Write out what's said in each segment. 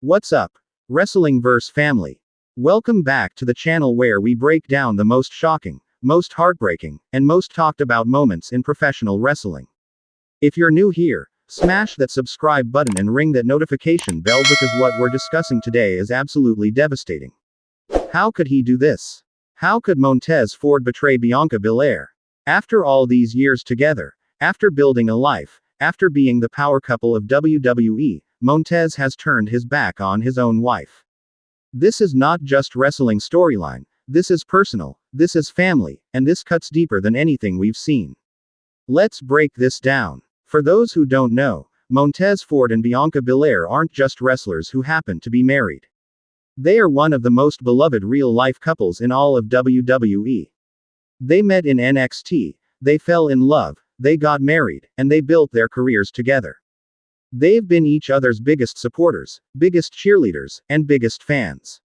What's up, Wrestling Verse family? Welcome back to the channel where we break down the most shocking, most heartbreaking, and most talked about moments in professional wrestling. If you're new here, smash that subscribe button and ring that notification bell because what we're discussing today is absolutely devastating. How could he do this? How could Montez Ford betray Bianca Belair? After all these years together, after building a life, after being the power couple of WWE, Montez has turned his back on his own wife. This is not just wrestling storyline, this is personal, this is family, and this cuts deeper than anything we've seen. Let's break this down. For those who don't know, Montez Ford and Bianca Belair aren't just wrestlers who happen to be married. They are one of the most beloved real-life couples in all of WWE. They met in NXT, they fell in love, they got married, and they built their careers together. They've been each other's biggest supporters, biggest cheerleaders, and biggest fans.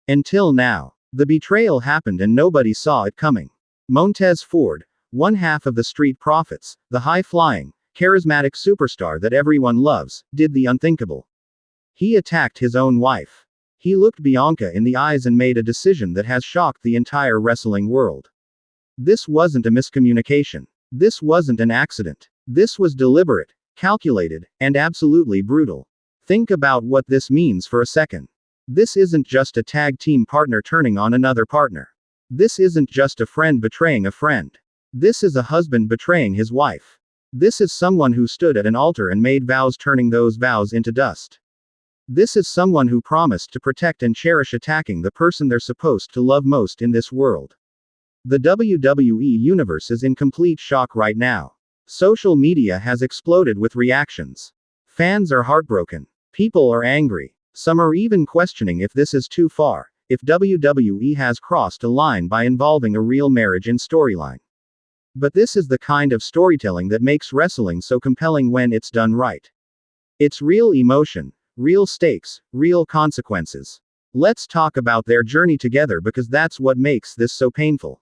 Until now. The betrayal happened and nobody saw it coming. Montez Ford, one half of the Street Profits, the high-flying, charismatic superstar that everyone loves, did the unthinkable. He attacked his own wife. He looked Bianca in the eyes and made a decision that has shocked the entire wrestling world. This wasn't a miscommunication. This wasn't an accident. This was deliberate, calculated, and absolutely brutal. Think about what this means for a second. This isn't just a tag team partner turning on another partner. This isn't just a friend betraying a friend. This is a husband betraying his wife. This is someone who stood at an altar and made vows, turning those vows into dust. This is someone who promised to protect and cherish, attacking the person they're supposed to love most in this world. The WWE universe is in complete shock right now. Social media has exploded with reactions. Fans are heartbroken. People are angry. Some are even questioning if this is too far, if WWE has crossed a line by involving a real marriage in storyline. But this is the kind of storytelling that makes wrestling so compelling when it's done right. It's real emotion, real stakes, real consequences. Let's talk about their journey together because that's what makes this so painful.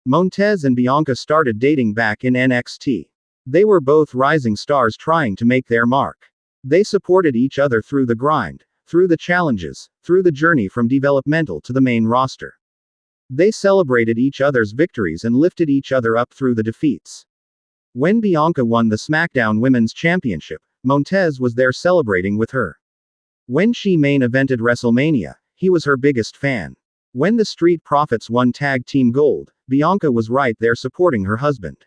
Montez and Bianca started dating back in NXT. They were both rising stars trying to make their mark. They supported each other through the grind, through the challenges, through the journey from developmental to the main roster. They celebrated each other's victories and lifted each other up through the defeats. When Bianca won the SmackDown Women's Championship, Montez was there celebrating with her. When she main evented WrestleMania, he was her biggest fan. When the Street Profits won Tag Team Gold, Bianca was right there supporting her husband.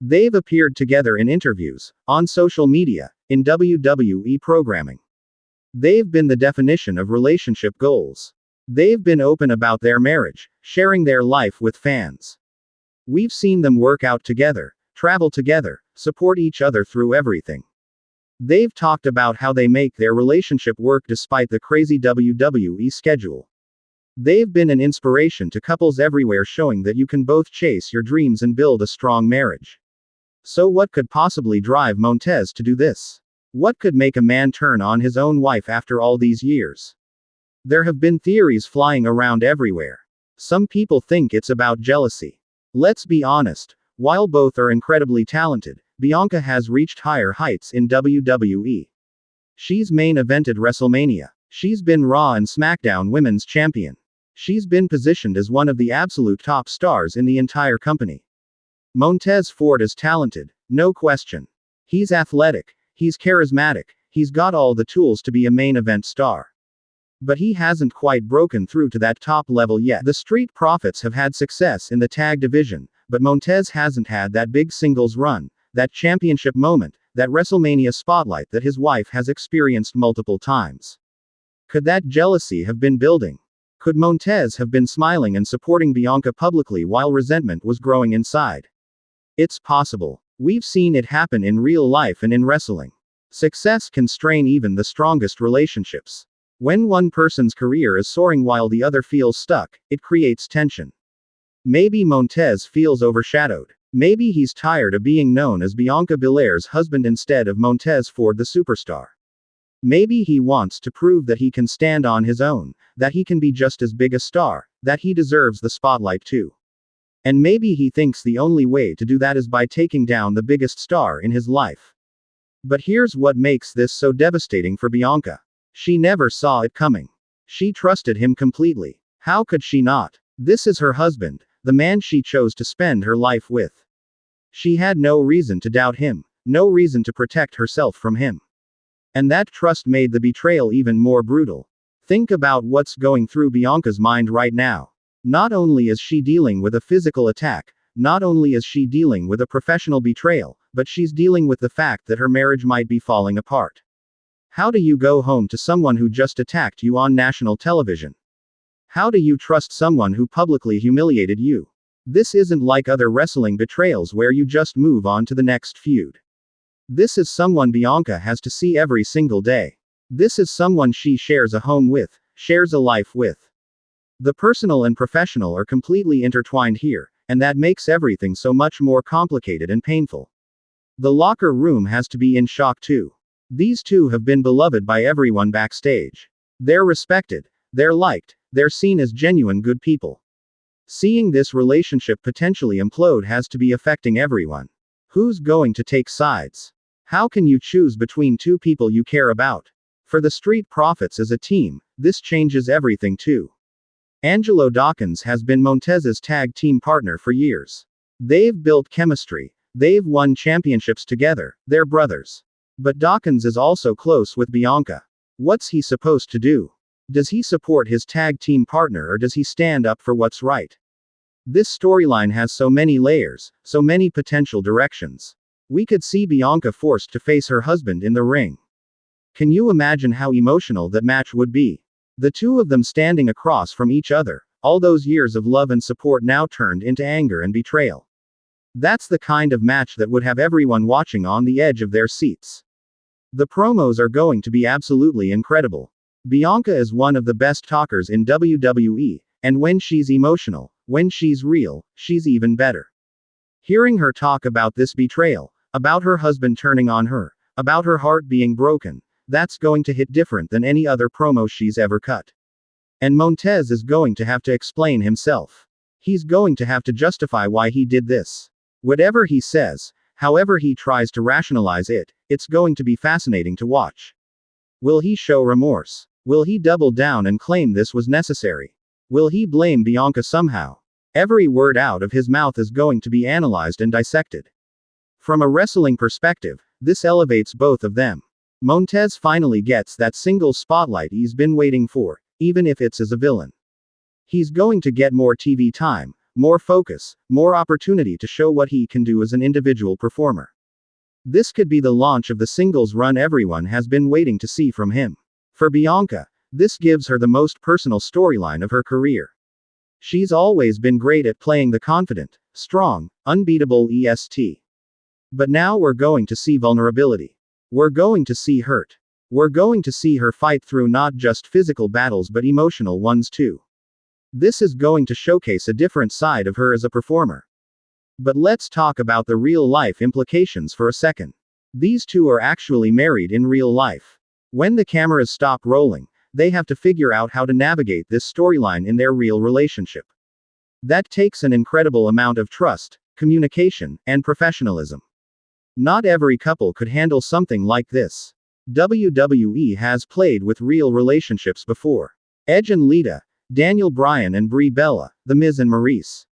They've appeared together in interviews, on social media, in WWE programming. They've been the definition of relationship goals. They've been open about their marriage, sharing their life with fans. We've seen them work out together, travel together, support each other through everything. They've talked about how they make their relationship work despite the crazy WWE schedule. They've been an inspiration to couples everywhere, showing that you can both chase your dreams and build a strong marriage. So what could possibly drive Montez to do this? What could make a man turn on his own wife after all these years? There have been theories flying around everywhere. Some people think it's about jealousy. Let's be honest, while both are incredibly talented, Bianca has reached higher heights in WWE. She's main evented WrestleMania. She's been Raw and SmackDown Women's Champion. She's been positioned as one of the absolute top stars in the entire company. Montez Ford is talented, no question. He's athletic, he's charismatic, he's got all the tools to be a main event star. But he hasn't quite broken through to that top level yet. The Street Profits have had success in the tag division, but Montez hasn't had that big singles run, that championship moment, that WrestleMania spotlight that his wife has experienced multiple times. Could that jealousy have been building? Could Montez have been smiling and supporting Bianca publicly while resentment was growing inside? It's possible. We've seen it happen in real life and in wrestling. Success can strain even the strongest relationships. When one person's career is soaring while the other feels stuck, it creates tension. Maybe Montez feels overshadowed. Maybe he's tired of being known as Bianca Belair's husband instead of Montez Ford the superstar. Maybe he wants to prove that he can stand on his own, that he can be just as big a star, that he deserves the spotlight too. And maybe he thinks the only way to do that is by taking down the biggest star in his life. But here's what makes this so devastating for Bianca. She never saw it coming. She trusted him completely. How could she not? This is her husband, the man she chose to spend her life with. She had no reason to doubt him, no reason to protect herself from him. And that trust made the betrayal even more brutal. Think about what's going through Bianca's mind right now. Not only is she dealing with a physical attack, not only is she dealing with a professional betrayal, but she's dealing with the fact that her marriage might be falling apart. How do you go home to someone who just attacked you on national television? How do you trust someone who publicly humiliated you? This isn't like other wrestling betrayals where you just move on to the next feud. This is someone Bianca has to see every single day. This is someone she shares a home with, shares a life with. The personal and professional are completely intertwined here, and that makes everything so much more complicated and painful. The locker room has to be in shock too. These two have been beloved by everyone backstage. They're respected, they're liked, they're seen as genuine good people. Seeing this relationship potentially implode has to be affecting everyone. Who's going to take sides? How can you choose between two people you care about? For the Street Profits as a team, this changes everything too. Angelo Dawkins has been Montez's tag team partner for years. They've built chemistry. They've won championships together. They're brothers. But Dawkins is also close with Bianca. What's he supposed to do? Does he support his tag team partner or does he stand up for what's right? This storyline has so many layers, so many potential directions. We could see Bianca forced to face her husband in the ring. Can you imagine how emotional that match would be? The two of them standing across from each other, all those years of love and support now turned into anger and betrayal. That's the kind of match that would have everyone watching on the edge of their seats. The promos are going to be absolutely incredible. Bianca is one of the best talkers in WWE, and when she's emotional, when she's real, she's even better. Hearing her talk about this betrayal, about her husband turning on her, about her heart being broken, that's going to hit different than any other promo she's ever cut. And Montez is going to have to explain himself. He's going to have to justify why he did this. Whatever he says, however he tries to rationalize it, it's going to be fascinating to watch. Will he show remorse? Will he double down and claim this was necessary? Will he blame Bianca somehow? Every word out of his mouth is going to be analyzed and dissected. From a wrestling perspective, this elevates both of them. Montez finally gets that single spotlight he's been waiting for, even if it's as a villain. He's going to get more TV time, more focus, more opportunity to show what he can do as an individual performer. This could be the launch of the singles run everyone has been waiting to see from him. For Bianca, this gives her the most personal storyline of her career. She's always been great at playing the confident, strong, unbeatable EST. But now we're going to see vulnerability. We're going to see hurt. We're going to see her fight through not just physical battles but emotional ones too. This is going to showcase a different side of her as a performer. But let's talk about the real-life implications for a second. These two are actually married in real life. When the cameras stop rolling, they have to figure out how to navigate this storyline in their real relationship. That takes an incredible amount of trust, communication, and professionalism. Not every couple could handle something like this. WWE has played with real relationships before. Edge and Lita, Daniel Bryan and Brie Bella, The Miz and Maurice.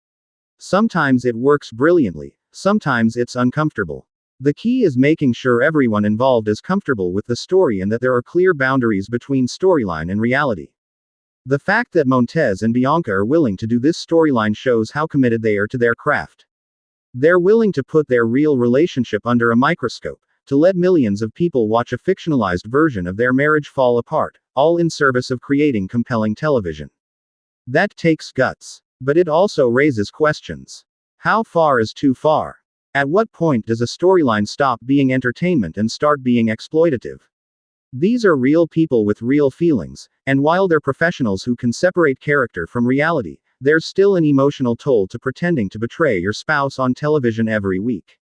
Sometimes it works brilliantly, sometimes it's uncomfortable. The key is making sure everyone involved is comfortable with the story and that there are clear boundaries between storyline and reality. The fact that Montez and Bianca are willing to do this storyline shows how committed they are to their craft. They're willing to put their real relationship under a microscope, to let millions of people watch a fictionalized version of their marriage fall apart, all in service of creating compelling television. That takes guts. But it also raises questions. How far is too far? At what point does a storyline stop being entertainment and start being exploitative? These are real people with real feelings, and while they're professionals who can separate character from reality, there's still an emotional toll to pretending to betray your spouse on television every week.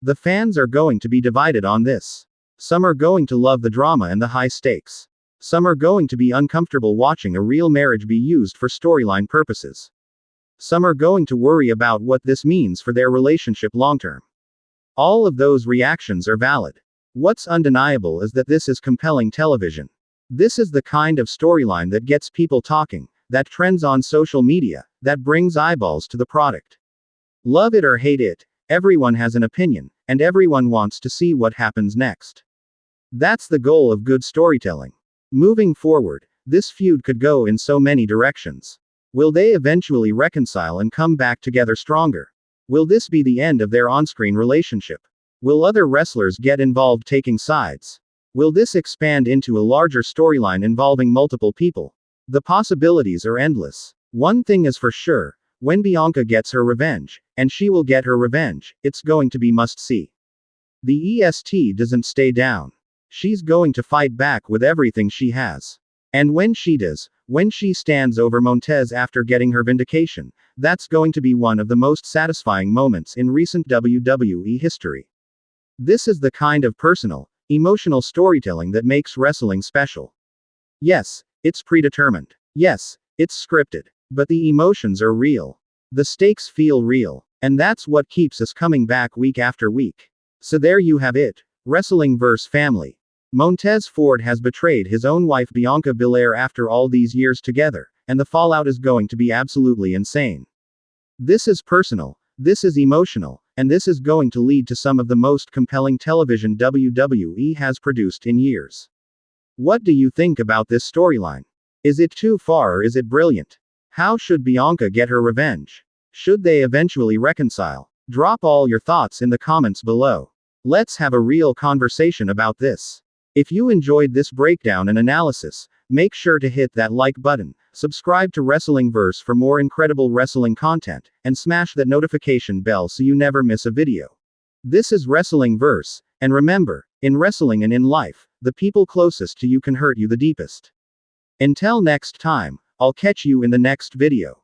The fans are going to be divided on this. Some are going to love the drama and the high stakes. Some are going to be uncomfortable watching a real marriage be used for storyline purposes. Some are going to worry about what this means for their relationship long-term. All of those reactions are valid. What's undeniable is that this is compelling television. This is the kind of storyline that gets people talking, that trends on social media, that brings eyeballs to the product. Love it or hate it, everyone has an opinion, and everyone wants to see what happens next. That's the goal of good storytelling. Moving forward, this feud could go in so many directions. Will they eventually reconcile and come back together stronger? Will this be the end of their on-screen relationship? Will other wrestlers get involved taking sides? Will this expand into a larger storyline involving multiple people? The possibilities are endless. One thing is for sure, when Bianca gets her revenge, and she will get her revenge, it's going to be must-see. The EST doesn't stay down. She's going to fight back with everything she has. And when she does, when she stands over Montez after getting her vindication, that's going to be one of the most satisfying moments in recent WWE history. This is the kind of personal, emotional storytelling that makes wrestling special. Yes, it's predetermined. Yes, it's scripted. But the emotions are real. The stakes feel real. And that's what keeps us coming back week after week. So there you have it. Wrestling vs. family. Montez Ford has betrayed his own wife Bianca Belair after all these years together, and the fallout is going to be absolutely insane. This is personal, this is emotional, and this is going to lead to some of the most compelling television WWE has produced in years. What do you think about this storyline? Is it too far or is it brilliant? How should Bianca get her revenge? Should they eventually reconcile? Drop all your thoughts in the comments below. Let's have a real conversation about this. If you enjoyed this breakdown and analysis, make sure to hit that like button, subscribe to Wrestling Verse for more incredible wrestling content, and smash that notification bell so you never miss a video. This is Wrestling Verse, and remember, in wrestling and in life, the people closest to you can hurt you the deepest. Until next time, I'll catch you in the next video.